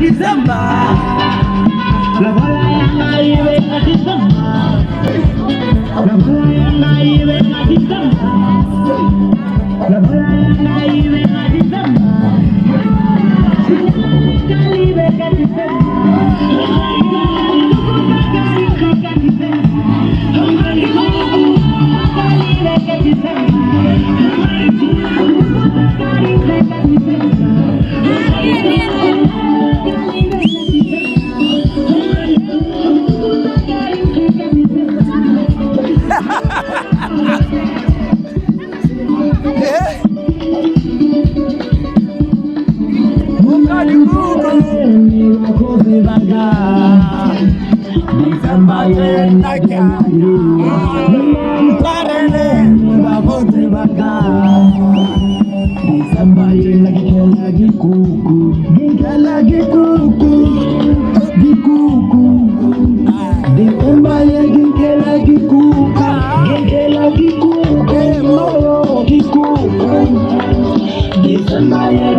December. La bola yanga iwe ka December. La bola yanga iwe ka December. La bola yanga iwe ka December. Iwe ka December. Somebody